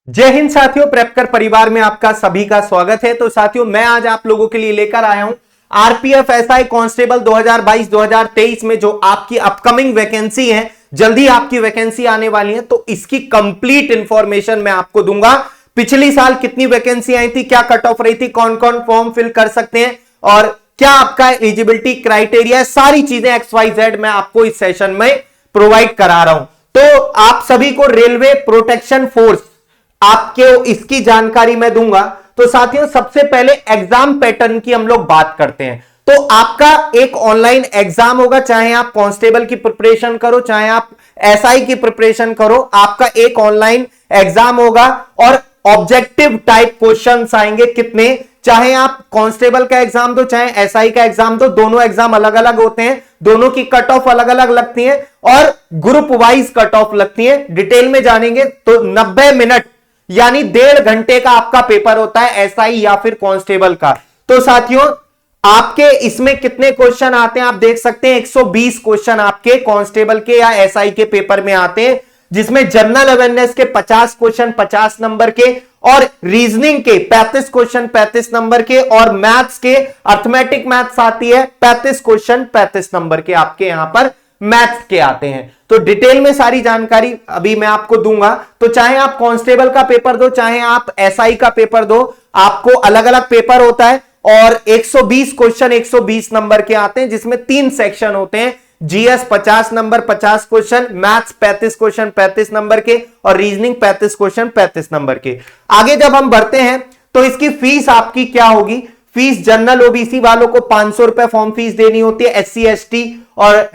जय हिंद साथियों, प्रेपकर परिवार में आपका सभी का स्वागत है। तो साथियों, मैं आज आप लोगों के लिए लेकर आया हूं आरपीएफ एसआई कांस्टेबल 2022-2023 में जो आपकी अपकमिंग वैकेंसी है, जल्दी आपकी वैकेंसी आने वाली है, तो इसकी कंप्लीट इंफॉर्मेशन मैं आपको दूंगा। पिछली साल कितनी वैकेंसी आई थी, क्या कट ऑफ रही थी, कौन कौन फॉर्म फिल कर सकते हैं और क्या आपका एलिजिबिलिटी क्राइटेरिया है, सारी चीजें XYZ मैं आपको इस सेशन में प्रोवाइड करा रहा हूं। तो आप सभी को रेलवे प्रोटेक्शन फोर्स आपके इसकी जानकारी मैं दूंगा। तो साथियों, सबसे पहले एग्जाम पैटर्न की हम लोग बात करते हैं। तो आपका एक ऑनलाइन एग्जाम होगा, चाहे आप कांस्टेबल की प्रिपरेशन करो, चाहे आप एसआई की प्रिपरेशन करो, आपका एक ऑनलाइन एग्जाम होगा और ऑब्जेक्टिव टाइप क्वेश्चंस आएंगे। कितने, चाहे आप कांस्टेबल का एग्जाम दो, चाहे एसआई का एग्जाम दो, दोनों एग्जाम अलग अलग होते हैं, दोनों की कट ऑफ अलग अलग लगती है और ग्रुप वाइज कट ऑफ लगती है। डिटेल में जानेंगे तो 90 मिनट यानी 1.5 घंटे का आपका पेपर होता है एसआई या फिर कांस्टेबल का। तो साथियों, आपके इसमें कितने क्वेश्चन आते हैं आप देख सकते हैं। 120 क्वेश्चन आपके कांस्टेबल के या एसआई के पेपर में आते हैं, जिसमें जनरल अवेयरनेस के 50 क्वेश्चन 50 नंबर के और रीजनिंग के 35 क्वेश्चन 35 नंबर के और मैथ्स के, अर्थमेटिक मैथ्स आती है 35 क्वेश्चन 35 नंबर के आपके यहां पर मैथ्स के आते हैं। तो डिटेल में सारी जानकारी अभी मैं आपको दूंगा। तो चाहे आप कांस्टेबल का पेपर दो, चाहे आप एसआई का पेपर दो, आपको अलग अलग पेपर होता है और 120 क्वेश्चन 120 नंबर के आते हैं, जिसमें 3 सेक्शन होते हैं। GS 50 number 50 question, maths 35 question 35 number के और रीजनिंग 35 क्वेश्चन 35 नंबर के। आगे जब हम बढ़ते हैं तो इसकी फीस आपकी क्या होगी। फीस जनरल ओबीसी वालों को 500 रुपए फॉर्म फीस देनी होती है। एससी एसटी और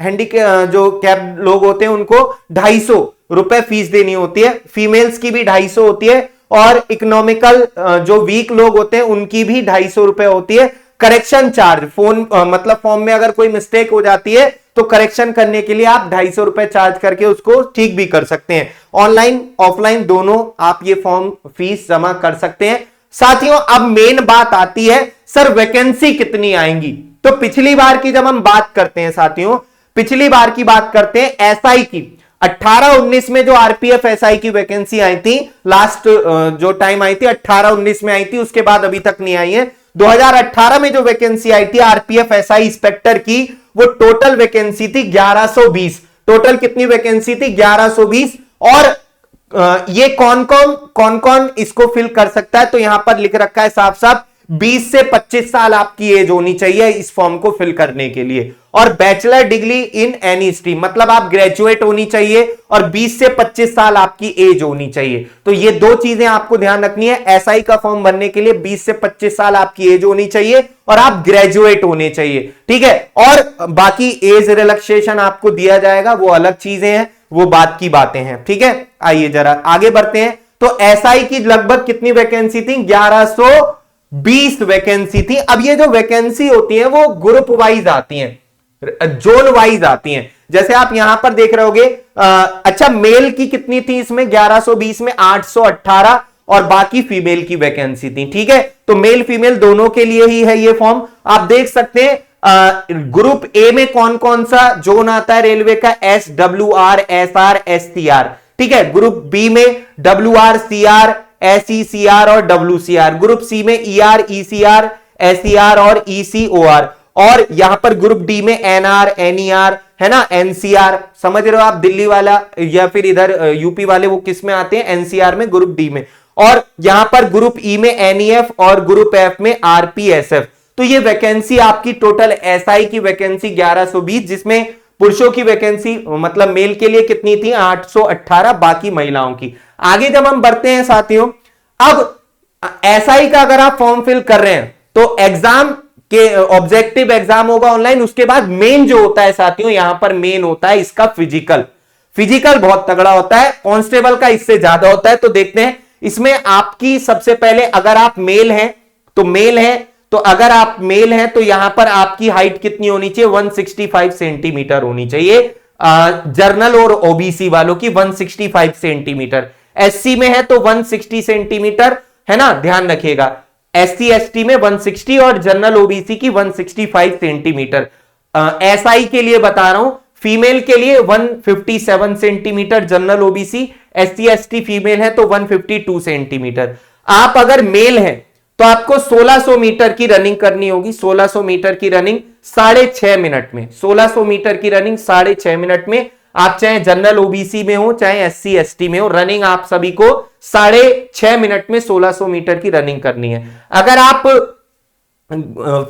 जो कैप लोग होते हैं उनको 250 रुपए फीस देनी होती है। फीमेल्स की भी 250 होती है और इकोनॉमिकल जो वीक लोग होते हैं उनकी भी 250 रुपए होती है। करेक्शन चार्ज मतलब फॉर्म में अगर कोई मिस्टेक हो जाती है तो करेक्शन करने के लिए आप 250 रुपए चार्ज करके उसको ठीक भी कर सकते हैं। ऑनलाइन ऑफलाइन दोनों आप ये फॉर्म फीस जमा कर सकते हैं। साथियों, अब मेन बात आती है, सर वैकेंसी कितनी आएंगी। तो पिछली बार की जब हम बात करते हैं साथियों, पिछली बार की बात करते हैं एसआई की, 18-19 में जो आरपीएफ एसआई की वैकेंसी आई थी, लास्ट जो टाइम आई थी 18-19 में आई थी, उसके बाद अभी तक नहीं आई है। 2018 में जो वैकेंसी आई थी आरपीएफ एसआई इंस्पेक्टर की, वो टोटल वैकेंसी थी 1120। टोटल कितनी वैकेंसी थी, 1120। और ये कौन कौन इसको फिल कर सकता है, तो यहां पर लिख रखा है साफ साफ 20 से 25 साल आपकी एज होनी चाहिए इस फॉर्म को फिल करने के लिए, और bachelor degree in any stream, मतलब आप ग्रेजुएट होनी चाहिए और 20 से 25 साल आपकी एज होनी चाहिए। तो ये दो चीजें आपको ध्यान रखनी है। एसआई का फॉर्म भरने के लिए 20 से 25 साल आपकी एज होनी चाहिए और आप ग्रेजुएट होने चाहिए, ठीक है। और बाकी एज रिलैक्सेशन आपको दिया जाएगा, वो अलग चीजें हैं, वो बात की बातें हैं, ठीक है। आइए जरा आगे बढ़ते हैं। तो एसआई की लगभग कितनी वैकेंसी थी, 1120 वैकेंसी थी। अब ये जो वैकेंसी होती है वो ग्रुप वाइज आती हैं, जोन वाइज आती हैं। जैसे आप यहां पर देख रहे होगे, अच्छा मेल की कितनी थी इसमें, 1120 में 818 और बाकी फीमेल की वैकेंसी थी, ठीक है। तो मेल फीमेल दोनों के लिए ही है ये फॉर्म। आप देख सकते हैं ग्रुप ए में कौन कौन सा जोन आता है रेलवे का, SWR SR SCR, ठीक है। ग्रुप बी में WR CR SECR और WCR, ग्रुप सी में ER ECR SER और ECOR, और यहां पर ग्रुप डी में NR NER है ना, NCR। समझ रहे हो आप, दिल्ली वाला या फिर इधर यूपी वाले वो किस में आते हैं, NCR में, ग्रुप डी में। और यहां पर ग्रुप ई में NEF और ग्रुप एफ में RPSF। तो ये वैकेंसी आपकी टोटल एसआई की वैकेंसी 1120, जिसमें पुरुषों की वैकेंसी मतलब मेल के लिए कितनी थी, 818, बाकी महिलाओं की। आगे जब हम बढ़ते हैं साथियों, अब एसआई का अगर आप फॉर्म फिल कर रहे हैं तो एग्जाम के ऑब्जेक्टिव एग्जाम होगा ऑनलाइन। उसके बाद मेन जो होता है साथियों, यहां पर मेन होता है इसका फिजिकल बहुत तगड़ा होता है। कांस्टेबल का इससे ज्यादा होता है। तो देखते हैं इसमें आपकी सबसे पहले, अगर आप मेल हैं तो अगर आप मेल हैं तो यहां पर आपकी हाइट कितनी होनी चाहिए, 165 सेंटीमीटर होनी चाहिए। जर्नल और ओबीसी वालों की 165 सेंटीमीटर। एससी में है तो 160 सेंटीमीटर, है ना, ध्यान रखिएगा। एससी एसटी में 160 और जनरल ओबीसी की 165 सेंटीमीटर। एसआई के लिए बता रहा हूं, फीमेल के लिए 157 centimetre general OBC, SC ST female है तो 152 सेंटीमीटर। आप अगर मेल हैं तो आपको 1600 मीटर की रनिंग करनी होगी। 1600 मीटर की रनिंग 6.5 मिनट में, 1600 मीटर की रनिंग 6.5 मिनट में। आप चाहे जनरल ओबीसी में हो चाहे SC ST में हो, रनिंग आप सभी को 6.5 मिनट में 1600 मीटर की रनिंग करनी है। अगर आप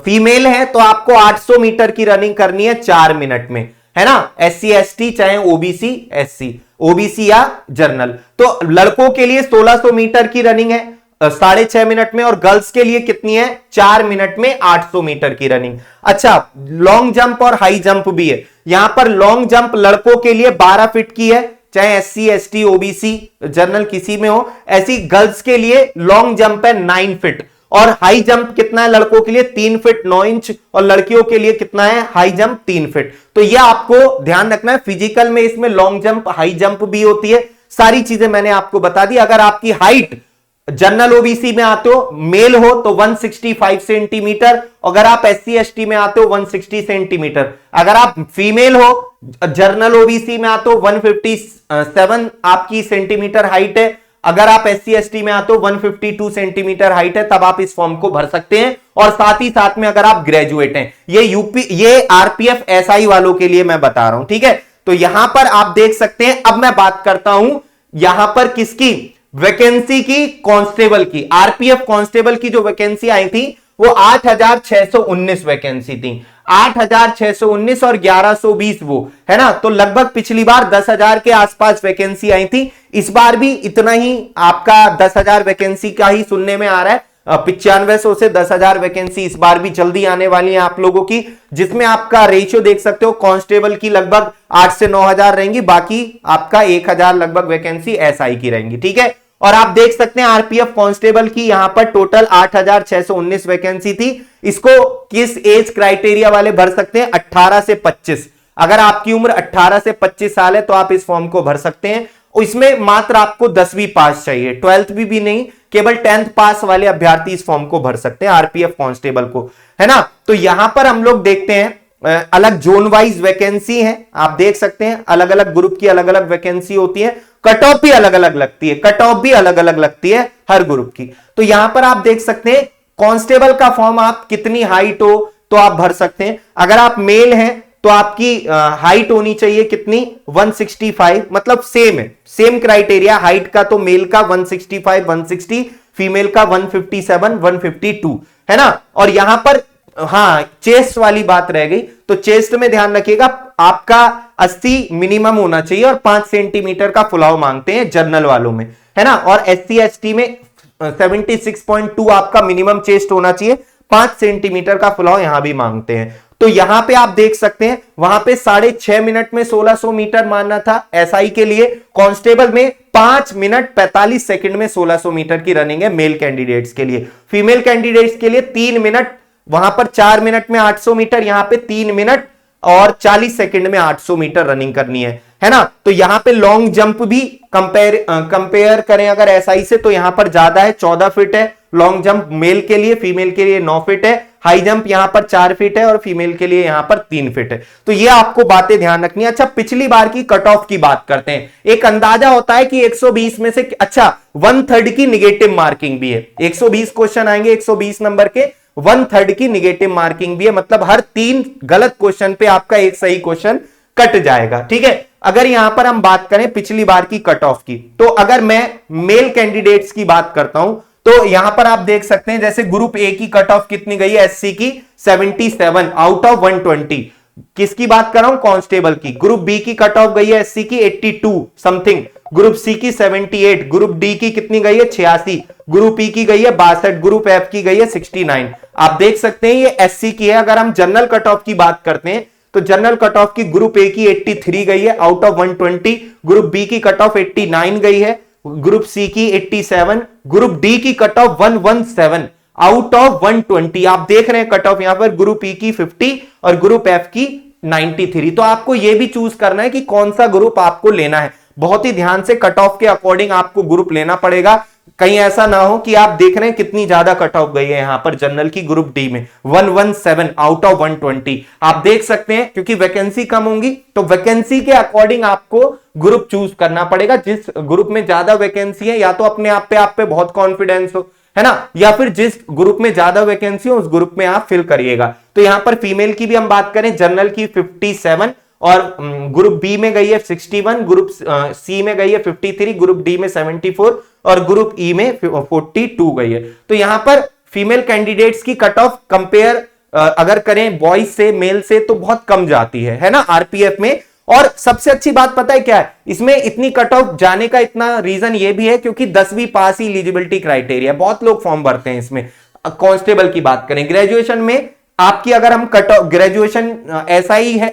फीमेल है तो आपको 800 मीटर की रनिंग करनी है 4 मिनट में, है ना। SC ST चाहे OBC SC, OBC या जनरल। तो लड़कों के लिए 1600 मीटर की रनिंग है 6.5 मिनट में, और गर्ल्स के लिए कितनी है 4 मिनट में 800 मीटर की रनिंग। अच्छा, लॉन्ग जंप और हाई जंप भी है। यहां पर लॉन्ग जंप लड़कों के लिए 12 फीट की है, चाहे SC ST OBC जनरल किसी में हो। ऐसी गर्ल्स के लिए लॉन्ग जंप है 9 फीट, और हाई जंप कितना है लड़कों के लिए 3 फीट 9 इंच, और लड़कियों के लिए कितना है हाई जंप 3 फीट। तो यह आपको ध्यान रखना है। फिजिकल में इसमें लॉन्ग जंप हाई जंप भी होती है, सारी चीजें मैंने आपको बता दी। अगर आपकी हाइट जनरल ओबीसी में आते हो, मेल हो तो 165 सेंटीमीटर, अगर आप SC ST में आते हो 160 सेंटीमीटर, अगर आप फीमेल हो जनरल ओबीसी में आते हो 157 आपकी सेंटीमीटर हाइट है, अगर आप SC ST में आते हो 152 सेंटीमीटर हाइट है, तब आप इस फॉर्म को भर सकते हैं। और साथ ही साथ में अगर आप ग्रेजुएट हैं, ये RPF SI वालों के लिए मैं बता रहा हूं, ठीक है। तो यहां पर आप देख सकते हैं। अब मैं बात करता हूं यहां पर किसकी वैकेंसी की, कांस्टेबल की। आरपीएफ कांस्टेबल की जो वैकेंसी आई थी वो 8619 वैकेंसी थी, 8619 और 1120 वो, है ना। तो लगभग पिछली बार 10,000 के आसपास वैकेंसी आई थी, इस बार भी इतना ही आपका 10,000 वैकेंसी का ही सुनने में आ रहा है। 9500 से 10,000 वैकेंसी इस बार भी जल्दी आने वाली है आप लोगों की, जिसमें आपका रेशियो देख सकते हो कांस्टेबल की लगभग 8 से 9,000 रहेंगी, बाकी आपका 1,000 लगभग वैकेंसी एसआई की रहेंगी, ठीक है। और आप देख सकते हैं आरपीएफ कांस्टेबल की यहां पर टोटल 8619 वैकेंसी थी। इसको किस एज क्राइटेरिया वाले भर सकते हैं, 18 से 25। अगर आपकी उम्र 18 से 25 साल है तो आप इस फॉर्म को भर सकते हैं। इसमें मात्र आपको 10वीं पास चाहिए, 12th भी नहीं, केवल 10th पास वाले अभ्यर्थी इस फॉर्म को भर सकते हैं आरपीएफ कांस्टेबल को, है ना। तो यहां पर हम लोग देखते हैं अलग जोन वाइज वैकेंसी है, आप देख सकते हैं अलग अलग ग्रुप की अलग अलग वैकेंसी होती है, कट ऑफ भी अलग अलग लगती है, कट ऑफ भी अलग अलग लगती है हर ग्रुप की। तो यहां पर आप देख सकते हैं कांस्टेबल का फॉर्म आप कितनी हाइट हो तो आप भर सकते हैं। अगर आप मेल हैं तो आपकी हाइट होनी चाहिए कितनी, 165, मतलब सेम है, सेम क्राइटेरिया हाइट का। तो मेल का 165 160, फीमेल का 157 152, है ना। और यहां पर हाँ चेस्ट वाली बात रह गई, तो चेस्ट में ध्यान रखिएगा आपका 80 मिनिमम होना चाहिए और 5 सेंटीमीटर का फुलाव मांगते हैं जनरल वालों में, है ना। और SC ST में 76.2 आपका मिनिमम चेस्ट होना चाहिए, 5 सेंटीमीटर का फुलाव यहां भी मांगते हैं। तो यहां पे आप देख सकते हैं वहां पे 6.5 मिनट में 1600 मीटर मानना था एसआई के लिए, कांस्टेबल में 5 मिनट 45 सेकंड में 1600 मीटर की रनिंग है मेल कैंडिडेट्स के लिए। फीमेल कैंडिडेट्स के लिए 3 मिनट, वहां पर 4 मिनट में 800 मीटर, यहां पे 3 मिनट और 40 सेकंड में 800 मीटर रनिंग करनी है ना। तो यहां पे लॉन्ग जंप भी कंपेयर करें अगर एसआई से, तो यहां पर ज्यादा है, 14 फीट है लॉन्ग जंप मेल के लिए, फीमेल के लिए 9 फीट है। हाई जंप यहां पर 4 फीट है और फीमेल के लिए यहां पर 3 फीट है। तो ये आपको बातें ध्यान रखनी है। अच्छा, पिछली बार की कट ऑफ की बात करते हैं। एक अंदाजा होता है कि 120 में से, अच्छा 1/3 की निगेटिव मार्किंग भी है, 120 क्वेश्चन आएंगे 120 नंबर के, 1/3 की निगेटिव मार्किंग भी है, मतलब हर 3 गलत क्वेश्चन पे आपका एक सही क्वेश्चन कट जाएगा, ठीक है। अगर यहां पर हम बात करें पिछली बार की कट ऑफ की, तो अगर मैं मेल कैंडिडेट्स की बात करता हूं तो यहां पर आप देख सकते हैं जैसे ग्रुप ए की कट ऑफ कितनी गई है, एससी की 77 आउट ऑफ 120। किसकी बात कर रहा हूं, कांस्टेबल की। ग्रुप बी की कट ऑफ गई है एससी की 82 समथिंग, ग्रुप सी की 78, ग्रुप डी की कितनी गई है 86, ग्रुप ई की गई है 62, ग्रुप एफ की गई है 69। आप देख सकते हैं ये एससी की है। अगर हम जनरल कट ऑफ की बात करते हैं तो जनरल कट ऑफ की ग्रुप ए की 83 गई है आउट ऑफ 120, ग्रुप बी की कट ऑफ 89 गई है, ग्रुप सी की 87, ग्रुप डी की कट ऑफ 117 आउट ऑफ 120। आप देख रहे हैं कट ऑफ यहां पर ग्रुप ई की 50 और ग्रुप एफ की 93। तो आपको यह भी चूज करना है कि कौन सा ग्रुप आपको लेना है। बहुत ही ध्यान से कट ऑफ के अकॉर्डिंग आपको ग्रुप लेना पड़ेगा। कहीं ऐसा ना हो कि आप देख रहे हैं कितनी ज्यादा कट ऑफ गई है यहां पर जनरल की ग्रुप डी में 117 आउट ऑफ 120। आप देख सकते हैं क्योंकि वैकेंसी कम होंगी तो वैकेंसी के अकॉर्डिंग आपको ग्रुप चूज करना पड़ेगा। जिस ग्रुप में ज्यादा वैकेंसी है या तो अपने आप पे बहुत कॉन्फिडेंस हो, है ना, या फिर जिस ग्रुप में ज्यादा वैकेंसी हो उस ग्रुप में आप फिल करिएगा। तो यहां पर फीमेल की भी हम बात करें, जनरल की 57 और ग्रुप बी में गई है 61, ग्रुप सी में गई है 53, ग्रुप डी में 74 और ग्रुप ई में 42 गई है। तो यहां पर फीमेल कैंडिडेट्स की कट ऑफ कंपेयर अगर करें बॉयज से मेल से तो बहुत कम जाती है ना आरपीएफ में। और सबसे अच्छी बात पता है क्या है, इसमें इतनी कट ऑफ जाने का इतना रीजन ये भी है क्योंकि 10वीं पास ही एलिजिबिलिटी क्राइटेरिया, बहुत लोग फॉर्म भरते हैं इसमें। कांस्टेबल की बात करें, ग्रेजुएशन में आपकी अगर हम कट ऑफ ग्रेजुएशन एसआई है,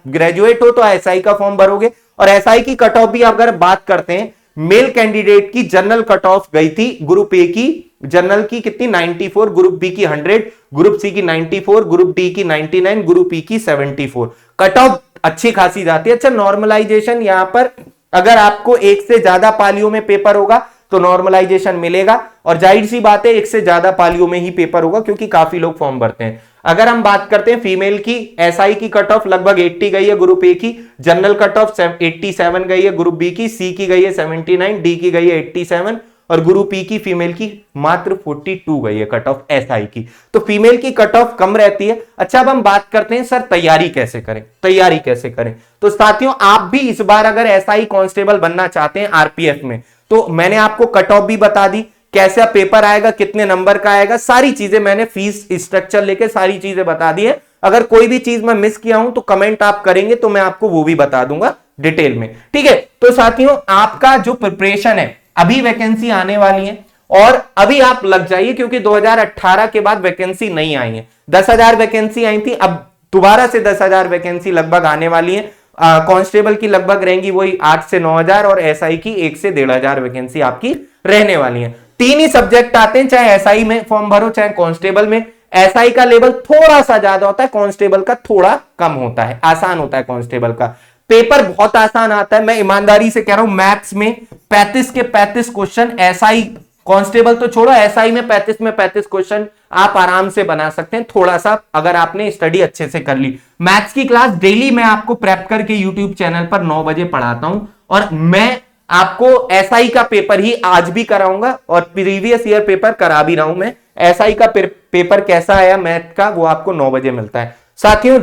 ग्रेजुएट हो तो एसआई का फॉर्म भरोगे। और एसआई की कट ऑफ भी अगर बात करते हैं, मेल कैंडिडेट की जनरल कट ऑफ गई थी ग्रुप ए की, जनरल की कितनी 94, ग्रुप बी की 100, ग्रुप सी की 94, ग्रुप डी की 99, ग्रुप ई की 74। कट ऑफ अच्छी खासी जाती है। अच्छा, नॉर्मलाइजेशन यहां पर अगर आपको एक से ज्यादा पालियों में पेपर होगा तो नॉर्मलाइजेशन मिलेगा, और जाहिर सी बात है एक से ज्यादा पालियों में ही पेपर होगा क्योंकि काफी लोग फॉर्म भरते हैं। अगर हम बात करते हैं फीमेल की, एसआई की कट ऑफ लगभग 80 गई है ग्रुप ए की, जनरल कट ऑफ 87 गई है ग्रुप बी की, सी की गई है 79, डी की गई है 87 और ग्रुप ई की फीमेल की मात्र 42 गई है कट ऑफ एसआई की। तो फीमेल की कट ऑफ कम रहती है। अच्छा, अब हम बात करते हैं सर तैयारी कैसे करें, तैयारी कैसे करें। तो साथियों, आप भी इस बार अगर एसआई कांस्टेबल बनना चाहते हैं आरपीएफ में, तो मैंने आपको कट ऑफ भी बता दी, कैसा पेपर आएगा, कितने नंबर का आएगा, सारी चीजें मैंने फीस स्ट्रक्चर लेके सारी चीजें बता दी है। अगर कोई भी चीज मैं मिस किया हूं तो कमेंट आप करेंगे तो मैं आपको वो भी बता दूंगा डिटेल में, ठीक है। तो साथियों, आपका जो प्रिपरेशन है, अभी वैकेंसी आने वाली है और अभी आप लग जाइए क्योंकि 2018 के बाद वैकेंसी नहीं आई है। 10,000 वैकेंसी आई थी, अब दोबारा से 10,000 वैकेंसी लगभग आने वाली है। कांस्टेबल की लगभग रहेंगी वही 8 से 9,000 और एसआई की 1 से 1,500 वैकेंसी आपकी रहने वाली है। 3 ही सब्जेक्ट आते हैं, चाहे एसआई में फॉर्म भरो चाहे कांस्टेबल में। एसआई का लेवल थोड़ा सा ज्यादा होता है, कांस्टेबल का थोड़ा कम होता है, आसान होता है कांस्टेबल का। पेपर बहुत आसान आता है, मैं ईमानदारी से कह रहा हूं। मैथ्स में 35 के 35 क्वेश्चन, एसआई कांस्टेबल तो छोड़ो, एसआई में 35 क्वेश्चन आप आराम से बना सकते हैं, थोड़ा सा अगर आपने स्टडी अच्छे से कर ली। मैथ्स की क्लास डेली मैं आपको प्रेप करके यूट्यूब चैनल पर 9 बजे पढ़ाता हूं और मैं आपको एसआई का पेपर ही आज भी कराऊंगा और प्रीवियस ईयर पेपर करा भी रहा हूं मैं। एसआई का पेपर कैसा आया मैथ का वो आपको 9 बजे मिलता है। साथियों,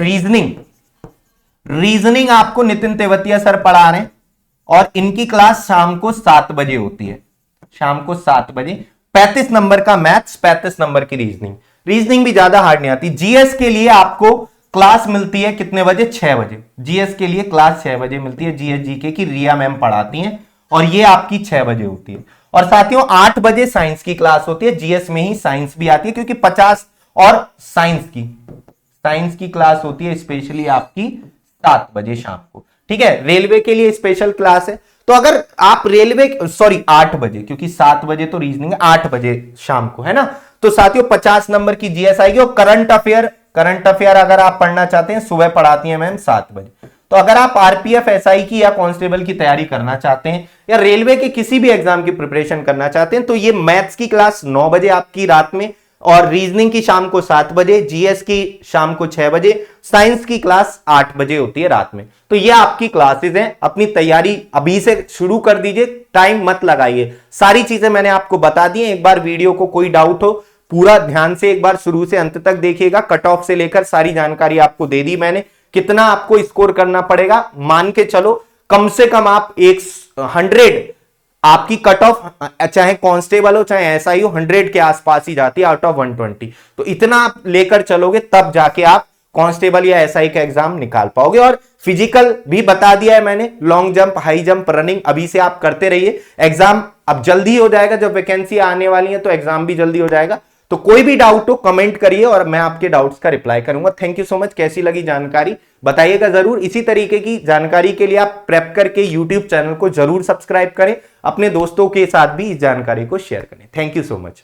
रीजनिंग आपको नितिन तेवतिया सर पढ़ा रहे हैं और इनकी क्लास शाम को 7 बजे होती है, शाम को 7 बजे। 35 नंबर का मैथ्स, 35 नंबर की रीजनिंग भी ज्यादा हार्ड नहीं आती। जीएस के लिए आपको क्लास मिलती है कितने बजे? 6 बजे। जीएस के लिए क्लास 6 बजे मिलती है, जीएस जीके की रिया मैम पढ़ाती हैं और ये आपकी 6 बजे होती है। और साथियों 8 बजे साइंस की क्लास होती है, जीएस में ही साइंस भी आती है क्योंकि 50 और साइंस की क्लास होती है स्पेशली आपकी 7 बजे शाम को, ठीक है। रेलवे के लिए स्पेशल क्लास है, तो अगर आप 8 बजे, क्योंकि 7 बजे तो रीजनिंग, 8 बजे शाम को, है ना। तो साथियों 50 नंबर की जीएस आएगी और करंट अफेयर अगर आप पढ़ना चाहते हैं सुबह पढ़ाती हैं मैम 7 बजे। तो अगर आप आरपीएफ एसआई की या कांस्टेबल की तैयारी करना चाहते हैं या रेलवे के किसी भी एग्जाम की प्रिपरेशन करना चाहते हैं तो ये मैथ्स की क्लास 9 बजे आपकी रात में और रीजनिंग की शाम को 7 बजे, जीएस की शाम को 6 बजे, साइंस की क्लास 8 बजे होती है रात में। तो ये आपकी क्लासेस हैं, अपनी तैयारी अभी से शुरू कर दीजिए, टाइम मत लगाइए। सारी चीजें मैंने आपको बता दी हैं। एक बार वीडियो को कोई डाउट हो पूरा ध्यान से एक बार शुरू से अंत तक देखिएगा। कट ऑफ से लेकर सारी जानकारी आपको दे दी मैंने। कितना आपको स्कोर करना पड़ेगा मान के चलो, कम से कम आप 100 आपकी कट ऑफ, चाहे कांस्टेबल हो चाहे एसआई हो, 100 के आसपास ही जाती है आउट ऑफ 120। तो इतना आप लेकर चलोगे तब जाके आप कांस्टेबल या एसआई का एग्जाम निकाल पाओगे। और फिजिकल भी बता दिया है मैंने, long jump, high jump, running अभी से आप करते रहिए। एग्जाम अब जल्दी हो जाएगा, जब वैकेंसी आने वाली है तो एग्जाम भी जल्दी हो जाएगा। तो कोई भी डाउट हो कमेंट करिए और मैं आपके डाउट्स का रिप्लाई करूंगा। Thank you so much. कैसी लगी जानकारी बताइएगा जरूर। इसी तरीके की जानकारी के लिए आप प्रेप करके यूट्यूब चैनल को जरूर सब्सक्राइब करें, अपने दोस्तों के साथ भी इस जानकारी को शेयर करें। Thank you so much.